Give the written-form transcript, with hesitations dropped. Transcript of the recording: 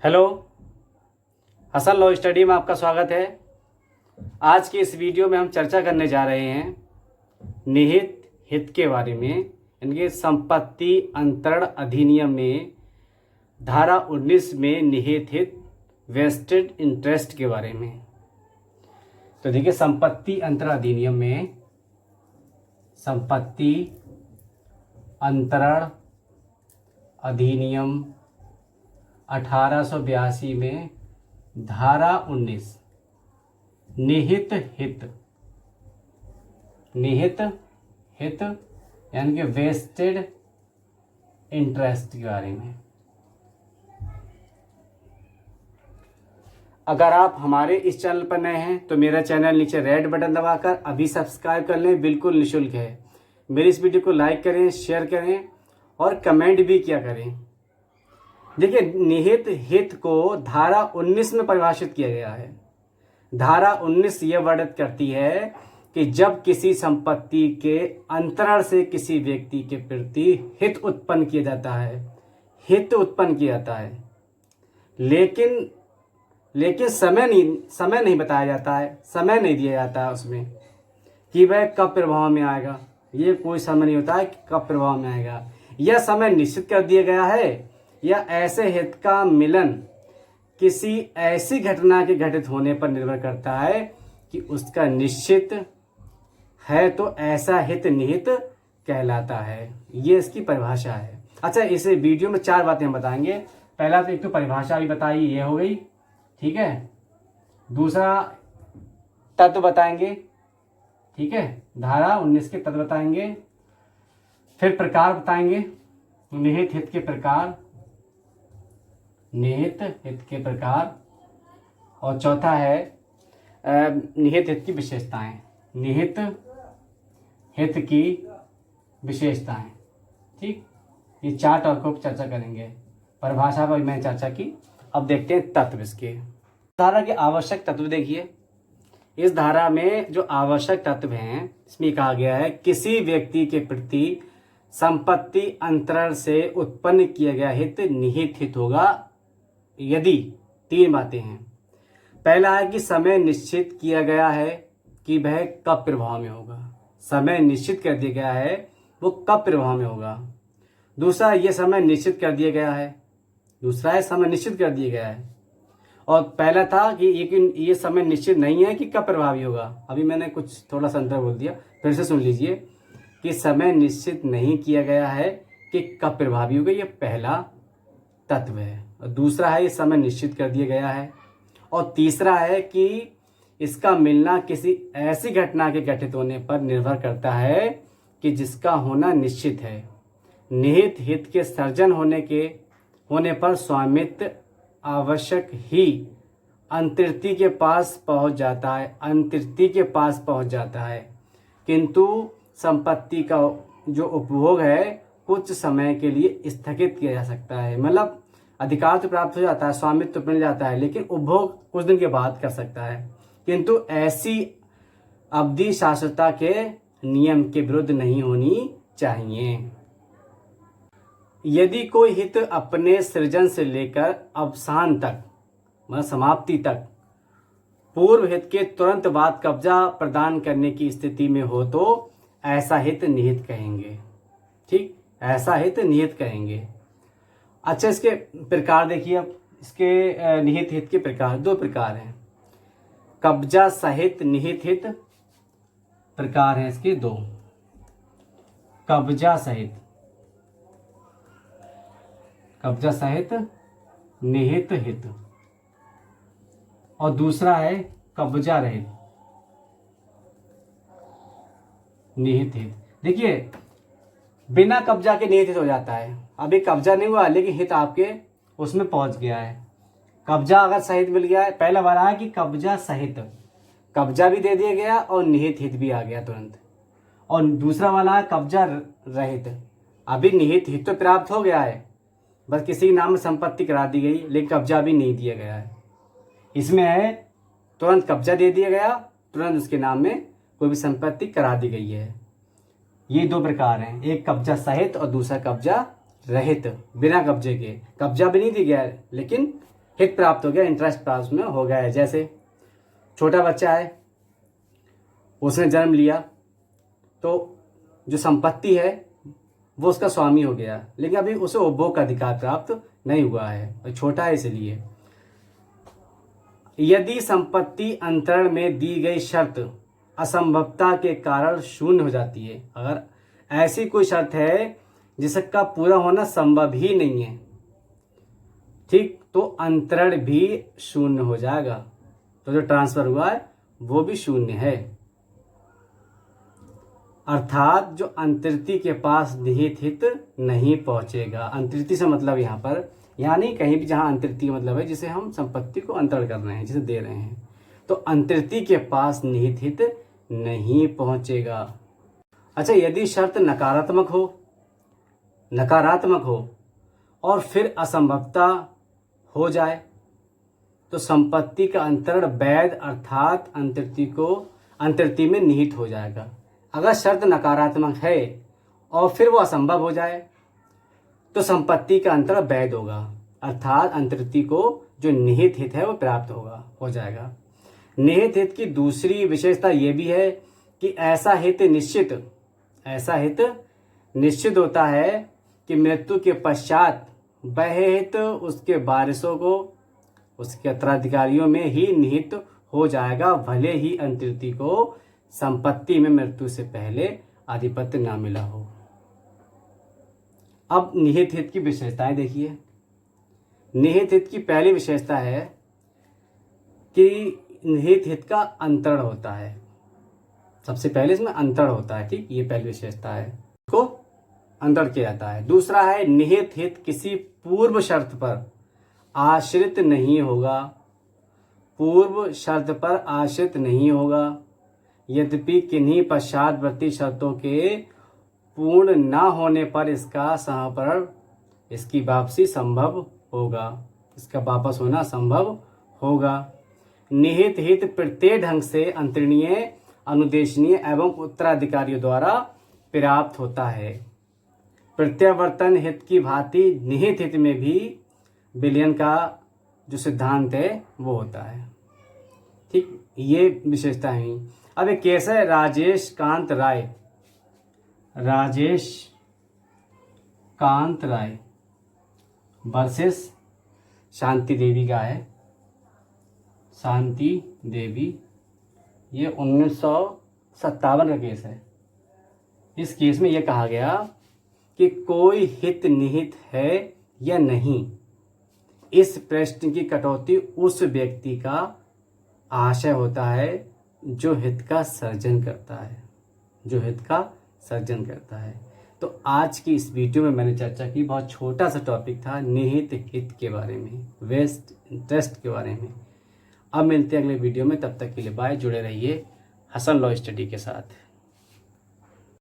Hello, Hasan law study में आपका स्वागत है। आज की इस वीडियो में हम चर्चा करने जा रहे हैं निहित हित के बारे में। इनके संपत्ति अंतरण अधिनियम में धारा 19 में निहित हित वेस्टेड इंटरेस्ट के बारे में। तो देखिए, संपत्ति अंतरण अधिनियम में संपत्ति अंतरण अधिनियम 1882 में धारा 19 निहित हित यानी कि वेस्टेड इंटरेस्ट के बारे में। अगर आप हमारे इस चैनल पर नए हैं तो मेरा चैनल नीचे रेड बटन दबाकर अभी सब्सक्राइब कर लें, बिल्कुल निःशुल्क है। मेरी इस वीडियो को लाइक करें, शेयर करें और कमेंट भी किया करें। देखिए, निहित हित को धारा 19 में परिभाषित किया गया है। धारा 19 यह वर्णित करती है कि जब किसी संपत्ति के अंतरण से किसी व्यक्ति के प्रति हित उत्पन्न किया जाता है, लेकिन समय नहीं बताया जाता है, समय नहीं दिया जाता है उसमें कि वह कब प्रभाव में आएगा। ये कोई समय नहीं होता है कि कब प्रभाव में आएगा। यह समय निश्चित कर दिया गया है या ऐसे हित का मिलन किसी ऐसी घटना के घटित होने पर निर्भर करता है कि उसका निश्चित है, तो ऐसा हित निहित कहलाता है। ये इसकी परिभाषा है। अच्छा, इस वीडियो में 4 बातें हम बताएंगे। पहला तो एक तो परिभाषा भी बताइए, ये हो गई, ठीक है। दूसरा तत्व बताएंगे, ठीक है, धारा 19 के तत्व बताएंगे। फिर प्रकार बताएंगे, निहित हित के प्रकार, और चौथा है निहित हित की विशेषताएं। निहित हित की विशेषताएं, ठीक। ये 4 टॉपिकों पर चर्चा करेंगे। परिभाषा पर मैंने चर्चा की। अब देखते हैं तत्व इसके। धारा के आवश्यक तत्व देखिए। इस धारा में जो आवश्यक तत्व हैं, इसमें कहा गया है किसी व्यक्ति के प्रति संपत्ति अंतरण से उत्पन्न किया गया हित निहित हित होगा यदि 3 बातें हैं। पहला है कि समय निश्चित किया गया है कि वह कब प्रभाव में होगा। समय निश्चित कर दिया गया है, वो कब प्रभाव में होगा। दूसरा, ये समय निश्चित कर दिया गया है। और पहला था कि ये समय निश्चित नहीं है कि कब प्रभावी होगा। अभी मैंने कुछ थोड़ा सा अंतर बोल दिया, फिर से सुन लीजिए कि समय निश्चित नहीं किया गया है कि कब प्रभावी होगा। ये पहला तत्व है। और दूसरा है, ये समय निश्चित कर दिया गया है। और तीसरा है कि इसका मिलना किसी ऐसी घटना के घटित होने पर निर्भर करता है कि जिसका होना निश्चित है। निहित हित के सर्जन होने पर स्वामित्व आवश्यक ही अंतर्ति के पास पहुंच जाता है, किंतु संपत्ति का जो उपभोग है कुछ समय के लिए स्थगित किया जा सकता है। मतलब अधिकार तो प्राप्त हो जाता है, स्वामित्व तो मिल जाता है, लेकिन उपभोग कुछ दिन के बाद कर सकता है। किंतु ऐसी अवधि शाश्वतता के नियम के विरुद्ध नहीं होनी चाहिए। यदि कोई हित अपने सृजन से लेकर अवसान तक, मतलब समाप्ति तक, पूर्व हित के तुरंत बाद कब्जा प्रदान करने की स्थिति में हो तो ऐसा हित निहित कहेंगे, ठीक, ऐसा हित निहित कहेंगे। अच्छा, इसके प्रकार देखिए। अब इसके निहित हित के प्रकार 2 प्रकार हैं। कब्जा सहित निहित हित प्रकार हैं इसके 2। कब्जा सहित निहित हित, और दूसरा है कब्जा रहित निहित हित। देखिए, बिना कब्जा के निहित हित हो जाता है। अभी कब्जा नहीं हुआ लेकिन हित आपके उसमें पहुंच गया है। कब्जा अगर सहित मिल गया है, पहला वाला है कि कब्जा सहित, कब्जा भी दे दिया गया और निहित हित भी आ गया तुरंत। और दूसरा वाला है कब्जा रहित। अभी निहित हित तो प्राप्त हो गया है, बस किसी नाम में संपत्ति करा दी गई, लेकिन कब्जा भी नहीं दिया गया है। इसमें है तुरंत कब्जा दे दिया गया, तुरंत उसके नाम में कोई भी संपत्ति करा दी गई है। ये 2 प्रकार हैं, एक कब्जा सहित और दूसरा कब्जा रहित, बिना कब्जे के। कब्जा भी नहीं दिया गया है लेकिन हित प्राप्त हो गया, इंटरेस्ट प्राप्त में हो गया है। जैसे छोटा बच्चा है, उसने जन्म लिया, तो जो संपत्ति है वो उसका स्वामी हो गया, लेकिन अभी उसे उपभोग का अधिकार प्राप्त नहीं हुआ है, छोटा है इसलिए। यदि संपत्ति अंतरण में दी गई शर्त असंभवता के कारण शून्य हो जाती है, अगर ऐसी कोई शर्त है जिसका पूरा होना संभव ही नहीं है, ठीक, तो अंतरण भी शून्य हो जाएगा, तो जो ट्रांसफर हुआ है वो भी शून्य है। अर्थात जो अंतर्ति के पास निहित हित नहीं पहुंचेगा। अंतर्ति से मतलब यहाँ पर, यानी कहीं भी जहाँ अंतर्ति मतलब है जिसे हम संपत्ति को अंतरण कर रहे हैं, जिसे दे रहे हैं, तो अंतर्ति के पास निहित हित नहीं पहुंचेगा। अच्छा, यदि शर्त नकारात्मक हो और फिर असंभवता हो जाए, तो संपत्ति का अंतरण वैध अर्थात अंतर्ति में निहित हो जाएगा। अगर शर्त नकारात्मक है और फिर वो असंभव हो जाए, तो संपत्ति का अंतरण वैध होगा, अर्थात अंतर्ति को जो निहित हित है वो प्राप्त हो जाएगा। निहित हित की दूसरी विशेषता ये भी है कि ऐसा हित निश्चित होता है कि मृत्यु के पश्चात वह हित उसके वारिसों को, उसके उत्तराधिकारियों में ही निहित हो जाएगा, भले ही अंतर्ति को संपत्ति में मृत्यु से पहले आधिपत्य ना मिला हो। अब निहित हित की विशेषताएं देखिए। निहित हित की पहली विशेषता है कि निहित हित का अंतरण होता है। सबसे पहले इसमें अंतरण होता है, ठीक, ये पहली विशेषता है, इसको अंतरण किया जाता है। दूसरा है निहित हित किसी पूर्व शर्त पर आश्रित नहीं होगा, यद्यपि किन्हीं पश्चातवर्ती शर्तों के पूर्ण न होने पर इसकी वापसी संभव होगा, इसका वापस होना संभव होगा। निहित हित प्रत्येक ढंग से अंतरणीय, अनुदेशनीय एवं उत्तराधिकारियों द्वारा प्राप्त होता है। प्रत्यावर्तन हित की भांति निहित हित में भी विलयन का जो सिद्धांत है वो होता है, ठीक, ये विशेषता है। अब एक केस है राजेश कांत राय वर्सेस शांति देवी का है। शांति देवी, ये 1957 का केस है। इस केस में यह कहा गया कि कोई हित निहित है या नहीं, इस प्रश्न की कटौती उस व्यक्ति का आशय होता है जो हित का सर्जन करता है। तो आज की इस वीडियो में मैंने चर्चा की, बहुत छोटा सा टॉपिक था निहित हित के बारे में, वेस्ट इंटरेस्ट के बारे में। अब मिलते हैं अगले वीडियो में, तब तक के लिए बाय। जुड़े रहिए हसन लॉ स्टडी के साथ।